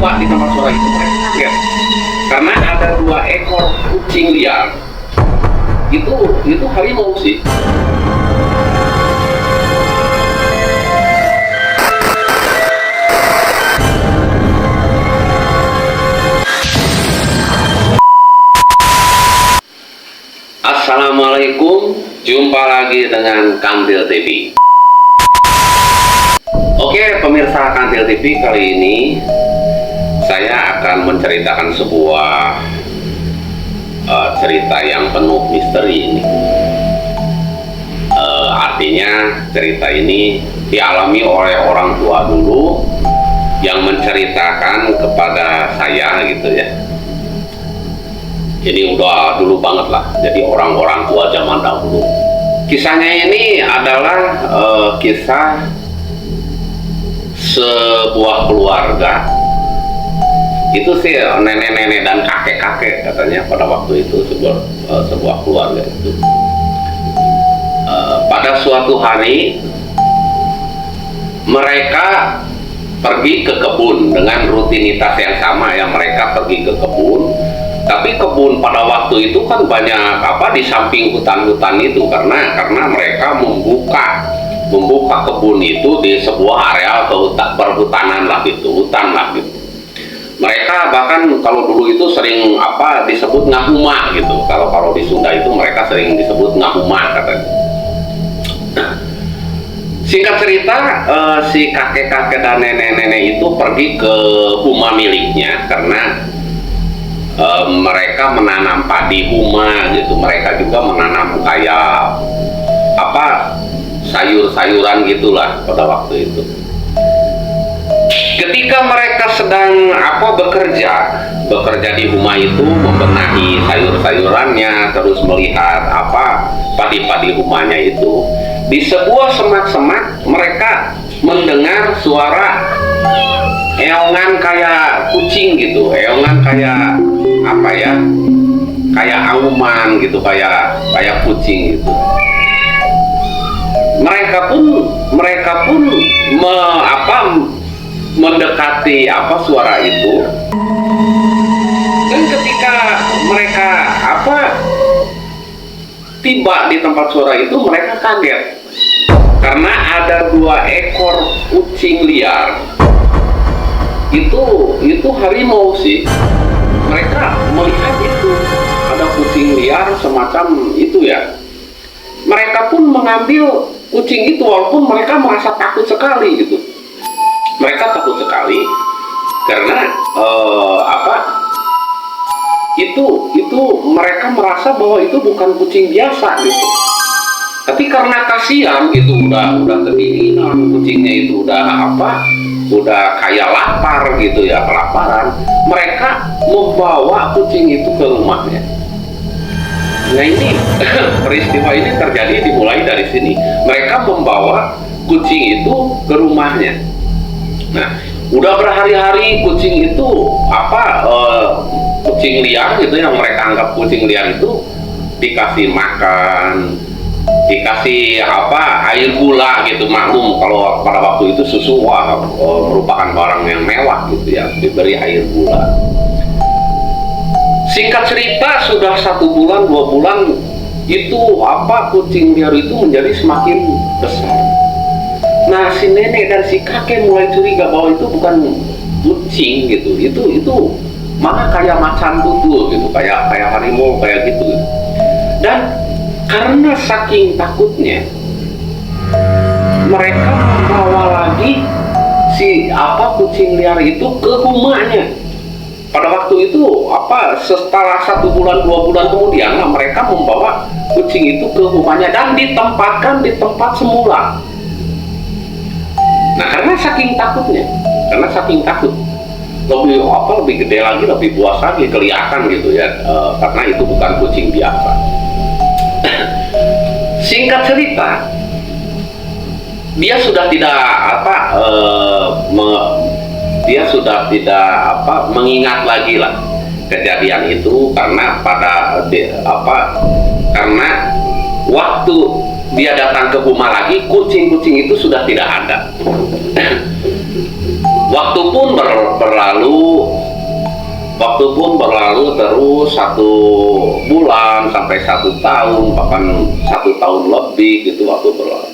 tiba di tempat suara itu mereka kaget karena ada 2 ekor kucing liar. Itu harimau sih. Assalamualaikum, jumpa lagi dengan Kantil TV. Oke, pemirsa Kantil TV, kali ini saya akan menceritakan sebuah cerita yang penuh misteri ini. Artinya cerita ini dialami oleh orang tua dulu yang menceritakan kepada saya gitu ya. Jadi udah dulu banget lah, jadi orang-orang tua zaman dahulu. Kisahnya ini adalah kisah sebuah keluarga. Itu sih nenek-nenek dan kakek-kakek katanya pada waktu itu sebuah keluarga itu. Pada suatu hari mereka pergi ke kebun dengan rutinitas yang sama ya, mereka pergi ke kebun. Tapi kebun pada waktu itu kan banyak di samping hutan-hutan itu karena mereka membuka kebun itu di sebuah areal perhutanan lah gitu, hutan lah gitu. Mereka bahkan kalau dulu itu sering disebut ngahuma gitu. Kalau di Sunda itu mereka sering disebut ngahuma katanya. Singkat cerita, si kakek-kakek dan nenek-nenek itu pergi ke huma miliknya karena mereka menanam padi huma gitu. Mereka juga menanam kayak sayur-sayuran gitulah pada waktu itu. Ketika mereka sedang bekerja di huma itu, membenahi sayur-sayurannya, terus melihat padi-padi humanya itu, di sebuah semak-semak mereka mendengar suara eongan kayak kucing gitu, eongan kayak kayak auman gitu, kayak kucing gitu. Mereka pun mendekati suara itu, dan ketika mereka tiba di tempat suara itu, mereka kaget karena ada 2 ekor kucing liar. Itu harimau sih. Mereka melihat itu ada kucing liar semacam itu ya. Mereka pun mengambil kucing itu walaupun mereka merasa takut sekali gitu. Mereka takut sekali karena itu mereka merasa bahwa itu bukan kucing biasa gitu. Tapi karena kasihan gitu, udah kedinginan, kucingnya itu udah kayak lapar gitu ya, kelaparan. Mereka membawa kucing itu ke rumahnya. Nah ini peristiwa ini terjadi dimulai dari sini. Mereka membawa kucing itu ke rumahnya. Nah, udah berhari-hari kucing itu kucing liar gitu yang mereka anggap kucing liar itu dikasih makan, dikasih air gula gitu. Maklum kalau pada waktu itu susu merupakan barang yang mewah gitu ya, diberi air gula. Singkat cerita, sudah 1 bulan 2 bulan itu kucing liar itu menjadi semakin besar. Nah, si nenek dan si kakek mulai curiga bahwa itu bukan kucing gitu, itu malah kayak macan tutul gitu, kayak harimau kayak gitu. Dan karena saking takutnya, mereka membawa lagi si kucing liar itu ke rumahnya. Pada waktu itu setelah 1 bulan 2 bulan kemudian mereka membawa kucing itu ke rumahnya dan ditempatkan di tempat semula. Nah, karena saking takut, lebih gede lagi, lebih buas lagi, kelihatan gitu ya, karena itu bukan kucing biasa. Singkat cerita, dia sudah tidak mengingat lagi lah kejadian itu karena karena waktu dia datang ke rumah lagi, kucing-kucing itu sudah tidak ada. Waktu pun berlalu, waktu pun berlalu terus 1 bulan sampai 1 tahun, bahkan 1 tahun lebih gitu waktu berlalu.